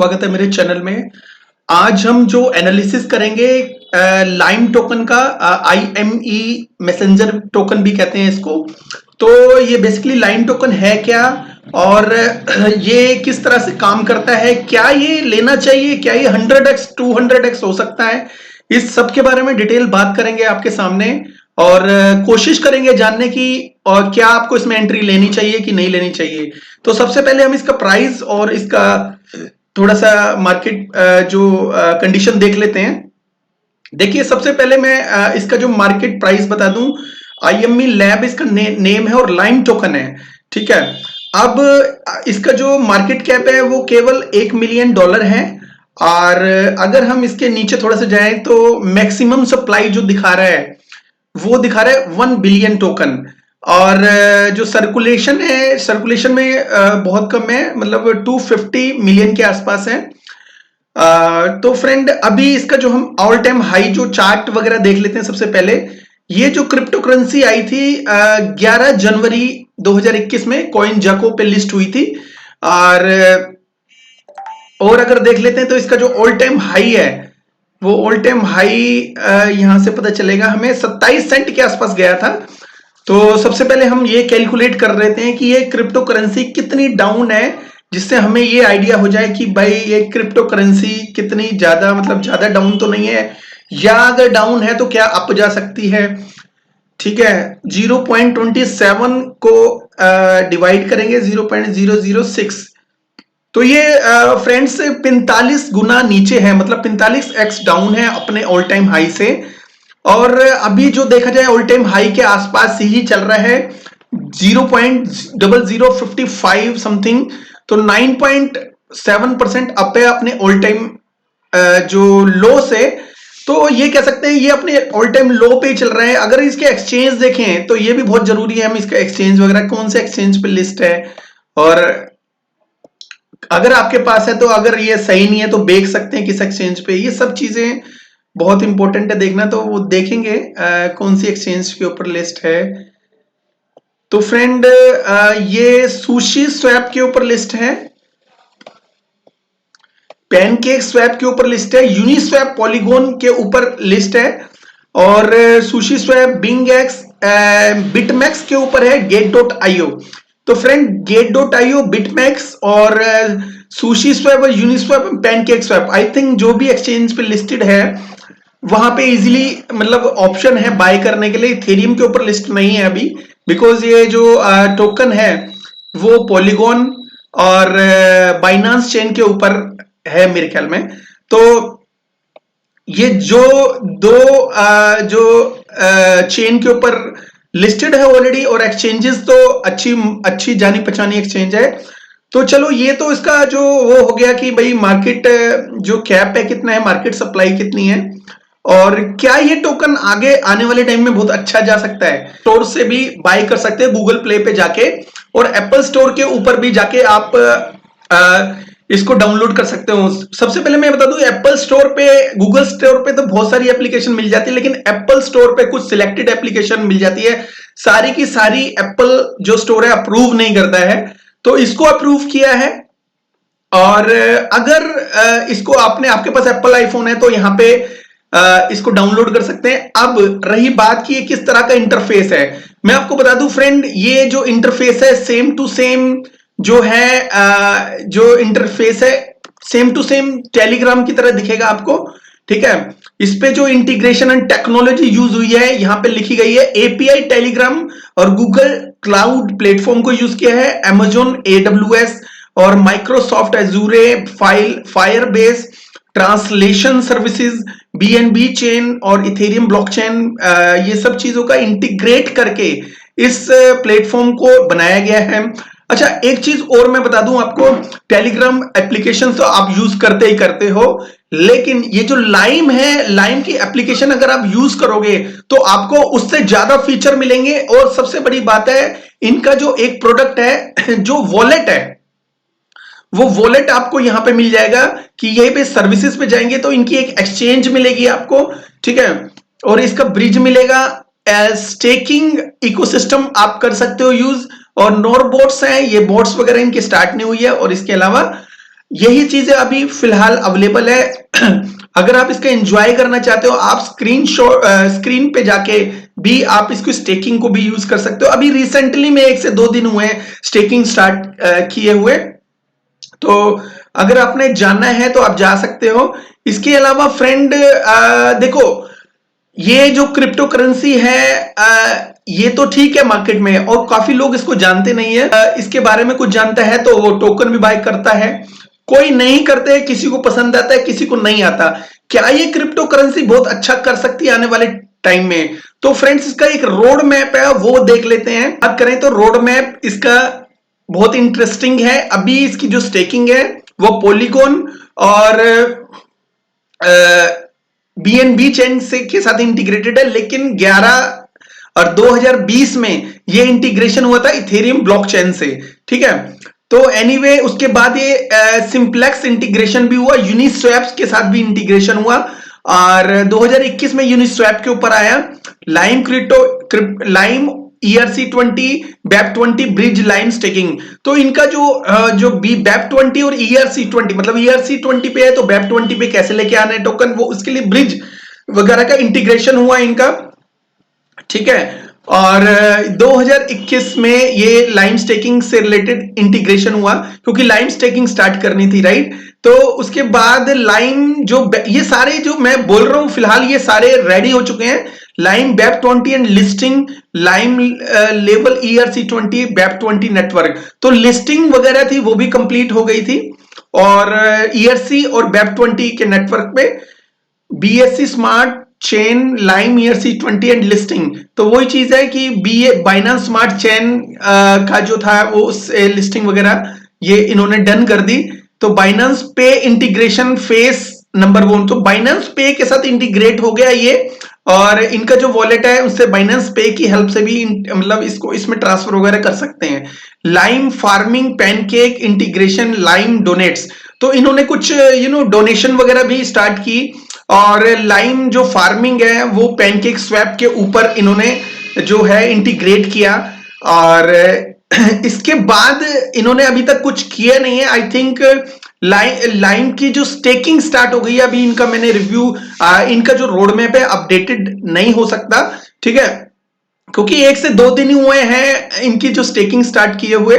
स्वागत है मेरे चैनल में। आज हम जो एनालिसिस करेंगे लाइम टोकन का, IME मैसेंजर टोकन भी कहते हैं इसको। तो ये बेसिकली लाइम टोकन है क्या और ये किस तरह से काम करता है, क्या ये लेना चाहिए, क्या ये 100x 200x हो सकता है, इस सब के बारे में डिटेल बात करेंगे आपके सामने और कोशिश करेंगे जानने की और क्या आपको इसमें एंट्री लेनी चाहिए कि नहीं लेनी चाहिए। तो सबसे पहले हम इसका प्राइस और इसका थोड़ा सा मार्केट जो कंडीशन देख लेते हैं। देखिए सबसे पहले मैं इसका जो मार्केट प्राइस बता दूं। IME लैब इसका नेम है और लाइम टोकन है, ठीक है। अब इसका जो मार्केट कैप है वो केवल $1 मिलियन है और अगर हम इसके नीचे थोड़ा सा जाएं तो मैक्सिमम सप्लाई जो दिखा रहा है वो दिखा रहा है 1 बिलियन टोकन और जो सर्कुलेशन है, सर्कुलेशन में बहुत कम है, मतलब 250 मिलियन के आसपास है। तो फ्रेंड अभी इसका जो हम ऑल टाइम हाई जो चार्ट वगैरह देख लेते हैं। सबसे पहले ये जो क्रिप्टो करेंसी आई थी 11 जनवरी 2021 में कॉइन जाको पे लिस्ट हुई थी और अगर देख लेते हैं तो इसका जो ऑल टाइम हाई है वो ऑल टाइम हाई यहां से पता चलेगा हमें 27 सेंट के आसपास गया था। तो सबसे पहले हम ये कैलकुलेट कर लेते हैं कि ये क्रिप्टो करेंसी कितनी डाउन है, जिससे हमें ये आइडिया हो जाए कि भाई ये क्रिप्टो करेंसी कितनी ज्यादा, मतलब ज्यादा डाउन तो नहीं है, या अगर डाउन है तो क्या अप जा सकती है। ठीक है, 0.27 को डिवाइड करेंगे 0.006, तो ये फ्रेंड्स 45 गुना नीचे है, मतलब 45x डाउन है अपने ऑल टाइम हाई से। और अभी जो देखा जाए ऑल टाइम हाई के आसपास ही चल रहा है 0.0055 समथिंग, तो 9.7% अप है अपने ऑल टाइम जो लो से। तो ये कह सकते हैं ये अपने ऑल टाइम लो पे चल रहा है। अगर इसके एक्सचेंज देखें तो ये भी बहुत जरूरी है, हम इसका एक्सचेंज वगैरह कौन से एक्सचेंज पे लिस्ट है, और अगर आपके पास है तो अगर ये सही नहीं है तो बेच सकते हैं किस एक्सचेंज पे, ये सब चीजें बहुत इंपॉर्टेंट है देखना। तो वो देखेंगे कौन सी एक्सचेंज के ऊपर लिस्ट है। तो फ्रेंड ये सुशी स्वैप के ऊपर लिस्ट है, पैनकेक स्वैप के ऊपर लिस्ट है, यूनिस्वैप पॉलीगोन के ऊपर लिस्ट है, और सुशी स्वैप, बिंगएक्स, बिटमैक्स के ऊपर है, गेट.io। तो फ्रेंड गेट.io, बिटमैक्स और सुशी स्वैप और Uniswap, pancake swap, I think जो भी एक्सचेंज पे लिस्टेड है वहां पे इजीली मतलब ऑप्शन है बाय करने के लिए। इथेरियम के ऊपर लिस्ट नहीं है अभी, बिकॉज ये जो टोकन है वो पॉलीगोन और बाइनांस चेन के ऊपर है मेरे ख्याल में। तो ये जो दो जो चेन के ऊपर लिस्टेड है ऑलरेडी, और एक्सचेंजेस तो अच्छी जानी पहचानी एक्सचेंज है। तो चलो ये तो इसका जो वो हो गया कि भाई मार्केट जो कैप है कितना है, मार्केट सप्लाई कितनी है, और क्या ये टोकन आगे आने वाले टाइम में बहुत अच्छा जा सकता है। स्टोर से भी बाय कर सकते हैं, गूगल प्ले पे जाके, और एप्पल स्टोर के ऊपर भी जाके आप इसको डाउनलोड कर सकते हो। सबसे पहले मैं बता दूं, एप्पल स्टोर पे, गूगल स्टोर पे तो बहुत सारी एप्लीकेशन मिल जाती है, लेकिन एप्पल स्टोर पे कुछ सिलेक्टेड एप्लीकेशन मिल जाती है। सारी की सारी एप्पल जो स्टोर है अप्रूव नहीं करता है, तो इसको अप्रूव किया है। और अगर इसको आपके पास एप्पल आईफोन है तो यहाँ पे इसको डाउनलोड कर सकते हैं। अब रही बात कि ये किस तरह का इंटरफेस है, मैं आपको बता दूं फ्रेंड, ये जो इंटरफेस है सेम टू सेम जो है, जो इंटरफेस है सेम टू सेम टेलीग्राम की तरह दिखेगा आपको, ठीक है। इस पे जो इंटीग्रेशन एंड टेक्नोलॉजी यूज हुई है यहाँ पे लिखी गई है API टेलीग्राम और गूगल क्लाउड प्लेटफॉर्म को यूज किया है, Amazon AWS और Microsoft Azure, Firebase translation services, BNB chain और इथेरियम ब्लॉकचेन, ये सब चीजों का इंटीग्रेट करके इस प्लेटफॉर्म को बनाया गया है। अच्छा एक चीज और मैं बता दूं आपको, टेलीग्राम एप्लीकेशन तो आप यूज करते ही करते हो, लेकिन ये जो लाइम है, लाइम की एप्लीकेशन अगर आप यूज करोगे तो आपको उससे ज्यादा फीचर मिलेंगे। और सबसे बड़ी बात है, इनका जो एक प्रोडक्ट है जो वॉलेट है, वो वॉलेट आपको यहां पे मिल जाएगा कि यहीं पे सर्विसेज पे जाएंगे तो इनकी एक एक्सचेंज मिलेगी आपको, ठीक है, और इसका ब्रिज मिलेगा, स्टेकिंग इकोसिस्टम आप कर सकते हो यूज, और नोर बोट्स हैं, ये बोट्स वगैरह इनकी स्टार्ट नहीं हुई है, और इसके अलावा यही चीजें अभी फिलहाल अवेलेबल है। अगर आप इसका एंजॉय करना चाहते हो, आप स्क्रीन पे जाके भी आप इसको स्टेकिंग को भी यूज कर सकते हो। अभी रिसेंटली में 1 से 2 दिन हुए स्टेकिंग स्टार्ट किए हुए, तो अगर आपने जानना है तो आप जा सकते हो। इसके अलावा फ्रेंड देखो, ये जो क्रिप्टो करेंसी है ये तो ठीक है मार्केट में, और काफी लोग इसको जानते नहीं है। इसके बारे में कुछ जानता है तो वो टोकन भी बाय करता है, कोई नहीं करते, किसी को पसंद आता है, किसी को नहीं आता। क्या ये क्रिप्टो करेंसी बहुत अच्छा कर सकती है आने वाले टाइम में? तो फ्रेंड्स, इसका एक रोड मैप है, वो देख लेते हैं। बात करें तो रोड मैप इसका बहुत इंटरेस्टिंग है। अभी इसकी जो स्टेकिंग है वो पॉलीगॉन और बीएनबी चेन से के साथ इंटीग्रेटेड है, लेकिन 11 और 2020 में ये इंटीग्रेशन हुआ था इथेरियम ब्लॉकचेन से, ठीक है। तो एनीवे उसके बाद ये सिंप्लेक्स इंटीग्रेशन भी हुआ, यूनिस्वैप के साथ भी इंटीग्रेशन हुआ, और 2021 में यूनिस्वैप के ऊपर आया lime ERC20 BEP20 bridge lime staking. तो इनका जो BEP20 और ERC20, मतलब ERC20 पे है तो BEP20 पे कैसे लेके आना है टोकन, वो उसके लिए ब्रिज वगैरह का इंटीग्रेशन हुआ इनका, ठीक है। और 2021 में ये लाइम स्टेकिंग से रिलेटेड इंटीग्रेशन हुआ, क्योंकि लाइम स्टेकिंग स्टार्ट करनी थी, राइट। तो उसके बाद लाइम ये सारे जो मैं बोल रहा हूं फिलहाल, ये सारे रेडी हो चुके हैं। Lime BEP20 and listing lime level ERC20 BEP20 network, तो लिस्टिंग वगैरह थी वो भी कंप्लीट हो गई थी, और ERC और BEP20 के नेटवर्क पे BSC smart chain lime ERC20 and listing, तो वही चीज है कि बाइनेंस स्मार्ट चेन का जो था वो लिस्टिंग वगैरह ये इन्होंने डन कर दी। तो बाइनेंस पे इंटीग्रेशन फेस नंबर 1, तो बाइनेंस पे के साथ इंटीग्रेट हो गया ये, और इनका जो वॉलेट है उससे बाइनेंस पे की हेल्प से भी मतलब इसको इसमें ट्रांसफर वगैरह कर सकते हैं। Lime farming pancake integration lime donuts, तो इन्होंने कुछ डोनेशन वगैरह भी स्टार्ट की, और लाइम जो फार्मिंग है वो पैनकेक स्वैप के ऊपर इन्होंने जो है इंटीग्रेट किया। और इसके बाद इन्होंने अभी तक कुछ किया नहीं है। आई थिंक लाइम की जो स्टेकिंग स्टार्ट हो गई है अभी, इनका मैंने रिव्यू, इनका जो रोड मैप है अपडेटेड नहीं हो सकता, ठीक है, क्योंकि 1 से 2 दिन हुए हैं इनकी जो स्टेकिंग स्टार्ट किए हुए।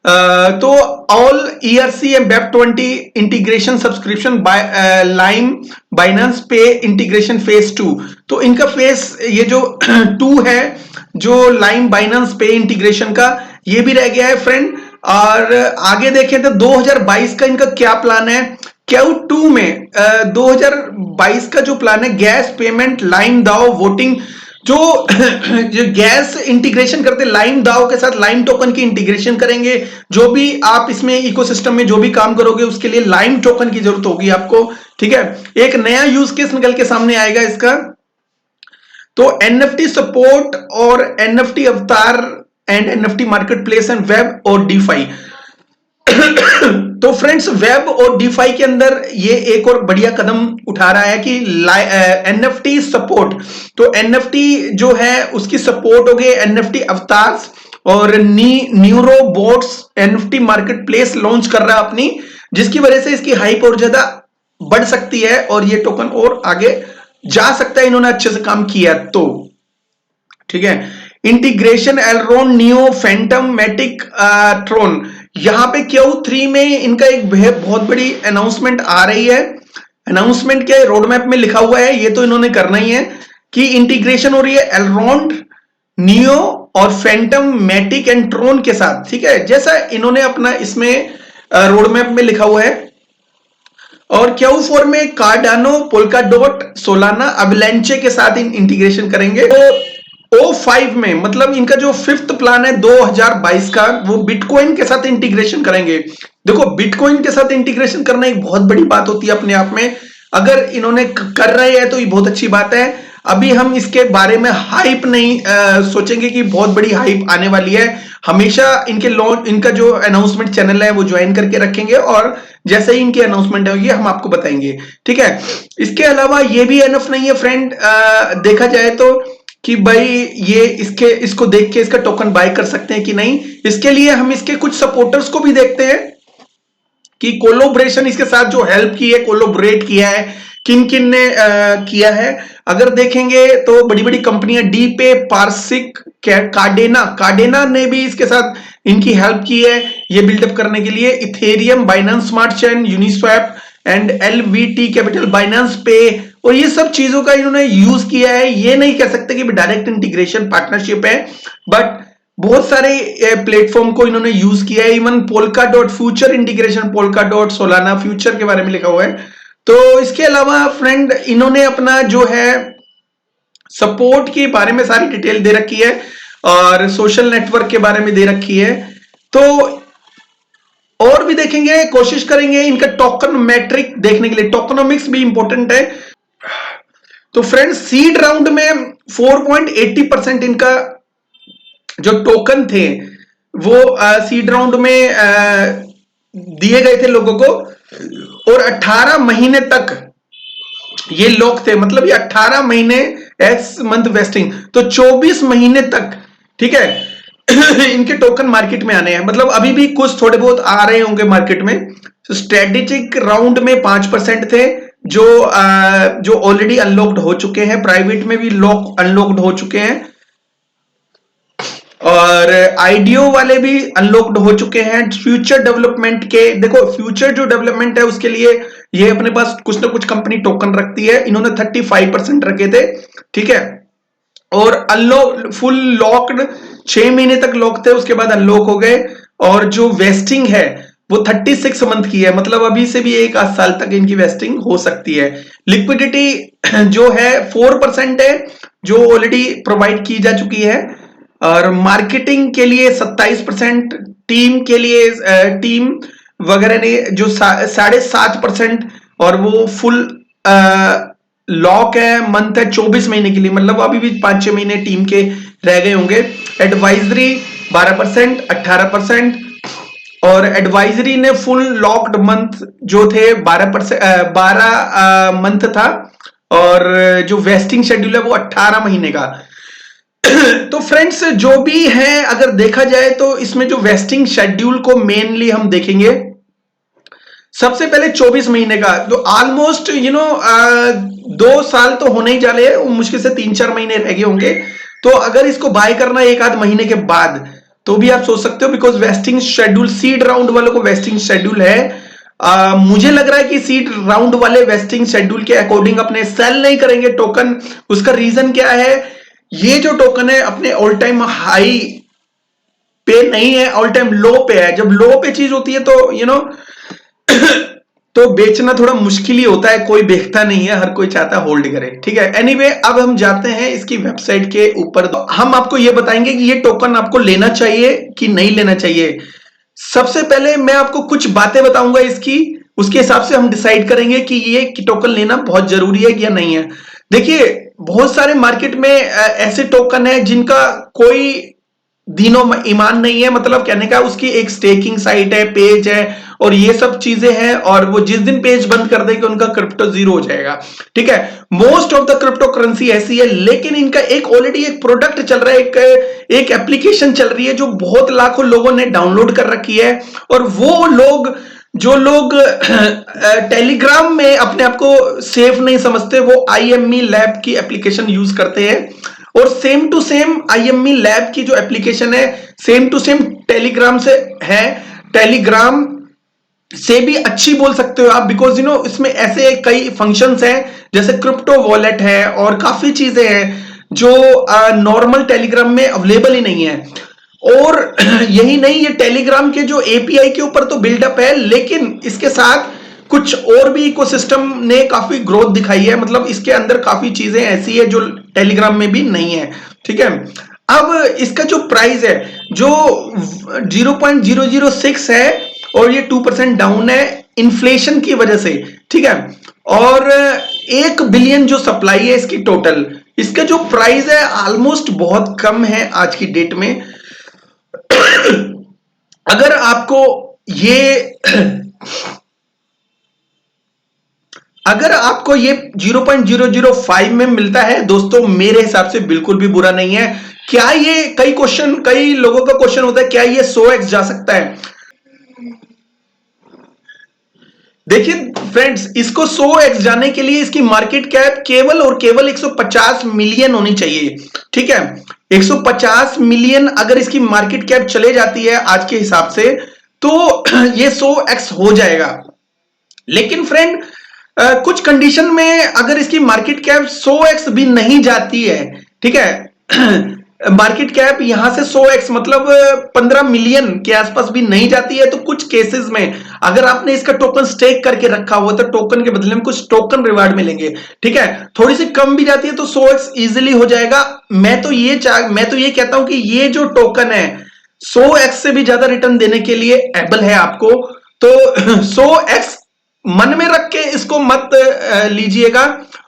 तो all ERC and BEP20 integration subscription lime Binance पे इंटीग्रेशन फेज 2, तो इनका फेज ये जो 2 है जो लाइम बाइनेंस पे इंटीग्रेशन का, ये भी रह गया है फ्रेंड। और आगे देखें तो 2022 का इनका क्या प्लान है। Q2 में 2022 का जो प्लान है, गैस पेमेंट लाइम दाओ वोटिंग, जो गैस इंटीग्रेशन करते लाइम दाओ के साथ लाइम टोकन की इंटीग्रेशन करेंगे। जो भी आप इसमें इकोसिस्टम में जो भी काम करोगे उसके लिए लाइम टोकन की जरूरत होगी आपको, ठीक है। एक नया यूज केस निकल के सामने आएगा इसका। तो NFT सपोर्ट और NFT अवतार and NFT market place and web और डीफाई। तो फ्रेंड्स, वेब और डीफाई के अंदर ये एक और बढ़िया कदम उठा रहा है कि NFT सपोर्ट, तो NFT जो है उसकी सपोर्ट हो गई, NFT अवतार्स और neuro boats NFT market place launch कर रहा है अपनी, जिसकी वजह से इसकी हाइप और ज्यादा बढ़ सकती है और ये टोकन और आगे जा सकता है, इन्होंने अच्छे से काम किया तो, ठीक है। Integration Elrond Neo Fantom Matic Tron, यहां पे Q3 में इनका एक बहुत बड़ी अनाउंसमेंट आ रही है। अनाउंसमेंट क्या है, रोड मैप में लिखा हुआ है, ये तो इन्होंने करना ही है कि इंटीग्रेशन हो रही है एलरोन नियो और फैंटम मैटिक एंड ट्रोन के साथ, ठीक है, जैसा इन्होंने अपना इसमें रोड मैप में लिखा हुआ है। और Q4 में कार्डानो पोल्काडोट सोलाना अवलेंचे के साथ इंटीग्रेशन करेंगे। तो O5 में, मतलब इनका जो 5th प्लान है 2022 का, वो बिटकॉइन के साथ इंटीग्रेशन करेंगे। देखो, बिटकॉइन के साथ इंटीग्रेशन करना एक बहुत बड़ी बात होती है अपने आप में, अगर इन्होंने कर रहे हैं तो ये बहुत अच्छी बात है। अभी हम इसके बारे में हाइप नहीं सोचेंगे कि बहुत बड़ी हाइप आने वाली है, हमेशा इनका जो अनाउंसमेंट चैनल है वो ज्वाइन करके रखेंगे, और जैसे ही इनकी अनाउंसमेंट होगी हम आपको बताएंगे, ठीक है। इसके अलावा ये भी एनफ नहीं है फ्रेंड, देखा जाए तो कि भाई ये इसको देख के इसका टोकन बाय कर सकते हैं कि नहीं। इसके लिए हम इसके कुछ सपोर्टर्स को भी देखते हैं। कि कोलोब्रेशन इसके साथ जो हेल्प की है, कोलोबरेट किया है, किन किन ने किया है। अगर देखेंगे तो बड़ी बड़ी कंपनियां डीपे, पार्सिक, कार्डेना ने भी इसके साथ इनकी हेल्प की है ये बिल्डअप करने के लिए। Ethereum, Binance smart chain, Uniswap and LVT capital, Binance पे, और ये सब चीजों का इन्होंने यूज किया है। ये नहीं कह सकते कि डायरेक्ट इंटीग्रेशन पार्टनरशिप है, बट बहुत सारे प्लेटफॉर्म को इन्होंने यूज किया है। Even polka dot future integration, polka dot, Solana future के बारे में लिखा हुआ है। तो इसके अलावा फ्रेंड इन्होंने अपना जो है सपोर्ट के बारे में सारी डिटेल दे रखी है और सोशल नेटवर्क के बारे में दे रखी है। तो और भी देखेंगे, कोशिश करेंगे इनका टोकन मैट्रिक देखने के लिए। टोकनोमिक्स भी इंपॉर्टेंट है। तो फ्रेंड्स सीड राउंड में 4.80% इनका जो टोकन थे वो सीड राउंड में दिए गए थे लोगों को, और 18 महीने तक ये लोग थे, मतलब ये 18 महीने एक्स मंथ वेस्टिंग, तो 24 महीने तक, ठीक है इनके टोकन मार्केट में आने हैं। मतलब अभी भी कुछ थोड़े बहुत आ रहे होंगे मार्केट में। तो स्ट्रेटेजिक राउंड में 5% थे जो ऑलरेडी अनलॉक्ड हो चुके हैं, प्राइवेट में भी अनलॉक्ड हो चुके हैं, और आईडीओ वाले भी अनलॉक्ड हो चुके हैं। फ्यूचर डेवलपमेंट के देखो, फ्यूचर जो डेवलपमेंट है उसके लिए ये अपने पास कुछ ना कुछ कंपनी टोकन रखती है। इन्होंने 35% रखे थे, ठीक है, और अनलॉक फुल लॉक्ड 6 महीने तक लॉक थे, उसके बाद अनलॉक हो गए। और जो वेस्टिंग है वो 36 मंथ की है, मतलब अभी से भी 1 साल तक इनकी वेस्टिंग हो सकती है। लिक्विडिटी जो है 4% है, जो ऑलरेडी प्रोवाइड की जा चुकी है, और मार्केटिंग के लिए 27%, टीम के लिए टीम वगैरह ने जो 7.5%, और वो फुल लॉक है, मंथ है 24 महीने के लिए, मतलब अभी भी 5-6 महीने टीम के रह गए होंगे। एडवाइजरी 12%, 18%, और एडवाइजरी ने फुल लॉक्ड मंथ जो थे 12 मंथ था, और जो वेस्टिंग शेड्यूल है वो 18 महीने का। तो फ्रेंड्स जो भी है, अगर देखा जाए तो इसमें जो वेस्टिंग शेड्यूल को मेनली हम देखेंगे, सबसे पहले 24 महीने का, तो ऑलमोस्ट 2 साल तो होने ही जा रहे हैं, मुश्किल से 3-4 महीने रह गए होंगे। तो अगर इसको बाय करना 1-आध महीने के बाद तो भी आप सोच सकते हो, because wasting schedule seed round वालों को वेस्टिंग शेड्यूल है। मुझे लग रहा है कि सीड राउंड वाले वेस्टिंग शेड्यूल के अकॉर्डिंग अपने सेल नहीं करेंगे टोकन। उसका रीजन क्या है, ये जो टोकन है अपने ऑल टाइम हाई पे नहीं है, ऑल टाइम लो पे है। जब लो पे चीज होती है तो तो बेचना थोड़ा मुश्किल ही होता है, कोई बेचता नहीं है, हर कोई चाहता है होल्ड करे, ठीक है। एनीवे अब हम जाते हैं इसकी वेबसाइट के ऊपर। तो हम आपको ये बताएंगे कि ये टोकन आपको लेना चाहिए कि नहीं लेना चाहिए। सबसे पहले मैं आपको कुछ बातें बताऊंगा इसकी, उसके हिसाब से हम डिसाइड करेंगे कि ये टोकन लेना बहुत जरूरी है या नहीं है। देखिए बहुत सारे मार्केट में ऐसे टोकन है जिनका कोई दीनो ईमान नहीं है, मतलब कहने का उसकी एक स्टेकिंग साइट है, पेज है, और ये सब चीजें हैं, और वो जिस दिन पेज बंद कर देंगे उनका क्रिप्टो जीरो हो जाएगा, ठीक है। Most of the crypto currency ऐसी है, लेकिन इनका एक ऑलरेडी एक प्रोडक्ट चल रहा है, एक एप्लीकेशन चल रही है जो बहुत लाखों लोगों ने डाउनलोड कर रखी है। और वो लोग जो लोग टेलीग्राम में अपने आप को सेफ नहीं समझते, वो IME लैब की एप्लीकेशन यूज करते हैं, और same to same IME lab की जो एप्लीकेशन है सेम टू सेम टेलीग्राम से है। टेलीग्राम से भी अच्छी बोल सकते हो आप, बिकॉज इसमें ऐसे कई फंक्शंस हैं, जैसे क्रिप्टो वॉलेट है और काफी चीजें हैं जो नॉर्मल टेलीग्राम में अवेलेबल ही नहीं है। और यही नहीं, ये टेलीग्राम के जो API के ऊपर तो बिल्डअप है, लेकिन इसके साथ कुछ और भी इकोसिस्टम ने काफी ग्रोथ दिखाई है, मतलब इसके अंदर काफी चीजें ऐसी है जो टेलीग्राम में भी नहीं है, ठीक है। अब इसका जो प्राइस है जो 0.006 है, और ये 2% डाउन है इन्फ्लेशन की वजह से, ठीक है। और 1 बिलियन जो सप्लाई है इसकी टोटल, इसका जो प्राइस है ऑलमोस्ट बहुत कम है आज की डेट में। अगर आपको ये 0.005 में मिलता है दोस्तों, मेरे हिसाब से बिल्कुल भी बुरा नहीं है। क्या ये कई लोगों का क्वेश्चन होता है, क्या ये 100x जा सकता है? देखिए फ्रेंड्स, इसको 100x जाने के लिए इसकी मार्केट कैप केवल और केवल 150 मिलियन होनी चाहिए। ठीक है, 150 मिलियन अगर इसकी मार्केट कैप चले जाती है आज के हिसाब से, तो ये 100x हो जाएगा। लेकिन फ्रेंड, कुछ कंडीशन में अगर इसकी मार्केट कैप 100x भी नहीं जाती है, ठीक है, मार्केट कैप यहां से 100x मतलब 15 मिलियन के आसपास भी नहीं जाती है, तो कुछ केसेस में अगर आपने इसका टोकन स्टेक करके रखा हुआ तो टोकन के बदले में कुछ टोकन रिवार्ड मिलेंगे। ठीक है, थोड़ी सी कम भी जाती है तो 100x इजीली हो जाएगा। मैं तो ये कहता हूं कि ये जो टोकन है 100x से भी ज्यादा रिटर्न देने के लिए एबल है आपको। तो 100x मन में रख के इसको मत लीजिएगा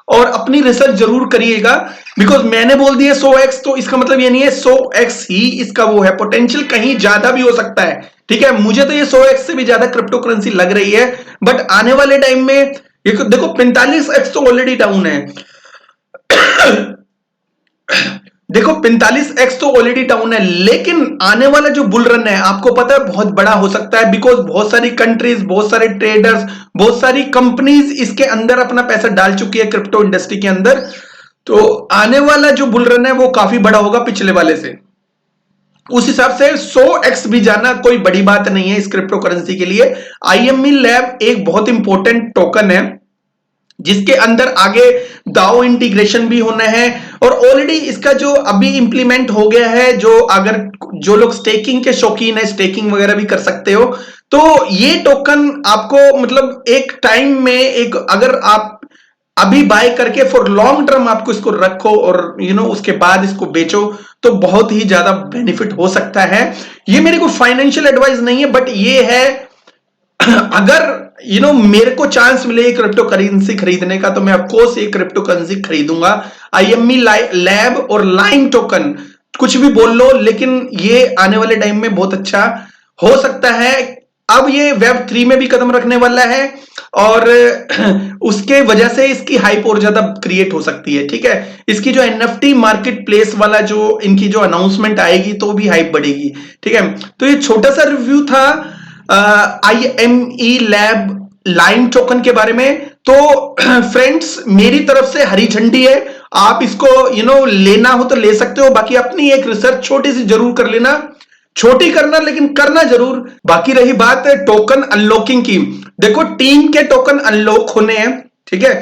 और अपनी रिसर्च जरूर करिएगा। बिकॉज मैंने बोल दिया 100x, तो इसका मतलब ये नहीं है 100x ही इसका वो है, पोटेंशियल कहीं ज्यादा भी हो सकता है। ठीक है, मुझे तो ये 100x से भी ज्यादा क्रिप्टो करेंसी लग रही है, बट आने वाले टाइम में देखो 45x तो ऑलरेडी डाउन है। देखो 45x तो ऑलरेडी डाउन है, लेकिन आने वाला जो बुल रन है आपको पता है बहुत बड़ा हो सकता है। बिकॉज बहुत सारी कंट्रीज, बहुत सारे ट्रेडर्स, बहुत सारी कंपनीज इसके अंदर अपना पैसा डाल चुकी है क्रिप्टो इंडस्ट्री के अंदर। तो आने वाला जो बुल रन है वो काफी बड़ा होगा पिछले वाले से। उस हिसाब से 100x भी जाना कोई बड़ी बात नहीं है इस क्रिप्टो करेंसी के लिए। IME लैब एक बहुत इंपॉर्टेंट टोकन है जिसके अंदर आगे दाओ इंटीग्रेशन भी होना है, और ऑलरेडी इसका जो अभी इंप्लीमेंट हो गया है, जो लोग स्टेकिंग के शौकीन है स्टेकिंग वगैरह भी कर सकते हो। तो ये टोकन आपको मतलब एक टाइम में अगर आप अभी बाय करके फॉर लॉन्ग टर्म आपको इसको रखो और उसके बाद इसको बेचो तो बहुत ही ज्यादा बेनिफिट हो सकता है। ये मेरी कोई फाइनेंशियल एडवाइस नहीं है, बट ये है अगर मेरे को चांस मिले क्रिप्टो करेंसी खरीदने का तो मैं ऑफकोर्स ये क्रिप्टो करेंसी खरीदूंगा। IME लैब और लाइन टोकन कुछ भी बोल लो, लेकिन ये आने वाले टाइम में बहुत अच्छा हो सकता है। अब ये Web3 में भी कदम रखने वाला है और उसके वजह से इसकी हाइप और ज्यादा क्रिएट हो सकती है। ठीक है, इसकी जो NFT मार्केट प्लेस वाला जो इनकी जो अनाउंसमेंट आएगी तो भी हाइप बढ़ेगी। ठीक है, तो ये छोटा सा रिव्यू था IME लैब लाइन टोकन के बारे में। तो फ्रेंड्स, मेरी तरफ से हरी झंडी है, आप इसको लेना हो तो ले सकते हो। बाकी अपनी एक रिसर्च छोटी सी जरूर कर लेना, छोटी करना लेकिन करना जरूर। बाकी रही बात टोकन अनलॉकिंग की, देखो टीम के टोकन अनलॉक होने हैं। ठीक है,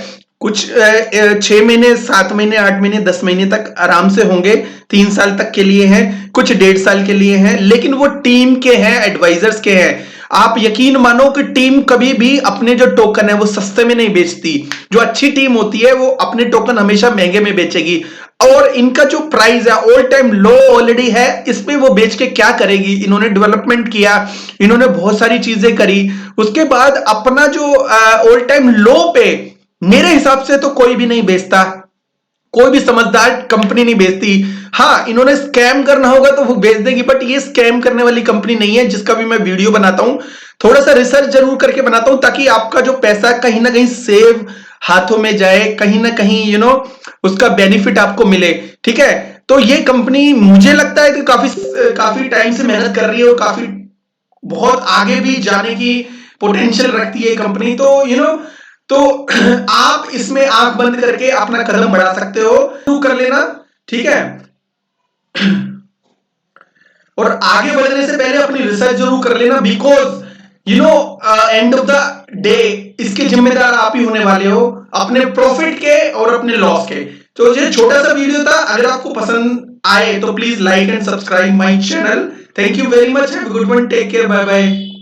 कुछ 6 महीने, 7 महीने, 8 महीने, 10 महीने तक आराम से होंगे, 3 साल तक के लिए हैं, कुछ 1.5 साल के लिए हैं, लेकिन वो टीम के हैं, एडवाइजर्स के हैं। आप यकीन मानो कि टीम कभी भी अपने जो टोकन है वो सस्ते में नहीं बेचती। जो अच्छी टीम होती है वो अपने टोकन हमेशा महंगे में बेचेगी, और इनका जो प्राइस है ऑल टाइम लो ऑलरेडी है, इसमें वो बेच के क्या करेगी। इन्होंने डेवलपमेंट किया, इन्होंने बहुत सारी चीजें करी, उसके बाद अपना जो ऑल टाइम लो पे मेरे हिसाब से तो कोई भी नहीं बेचता, कोई भी समझदार कंपनी नहीं बेचती। हाँ, इन्होंने स्कैम करना होगा तो वो बेच देगी, बट ये स्कैम करने वाली कंपनी नहीं है जिसका भी मैं वीडियो बनाता हूं। थोड़ा सा रिसर्च जरूर करके बनाता हूं ताकि आपका जो पैसा कहीं ना कहीं सेव हाथों में जाए, कहीं ना कहीं उसका बेनिफिट आपको मिले। ठीक है, तो ये कंपनी मुझे लगता है कि काफी टाइम से मेहनत कर रही है और काफी बहुत आगे भी जाने की पोटेंशियल रखती है कंपनी। तो आप इसमें आंख बंद करके अपना कदम बढ़ा सकते हो, तू कर लेना। ठीक है, और आगे बढ़ने से पहले अपनी रिसर्च जरूर कर लेना, because end of the day इसके जिम्मेदार आप ही होने वाले हो, अपने प्रॉफिट के और अपने लॉस के। तो ये छोटा सा वीडियो था, अगर आपको पसंद आए तो please like and subscribe my channel. Thank you very much, have a good one, take care, bye bye.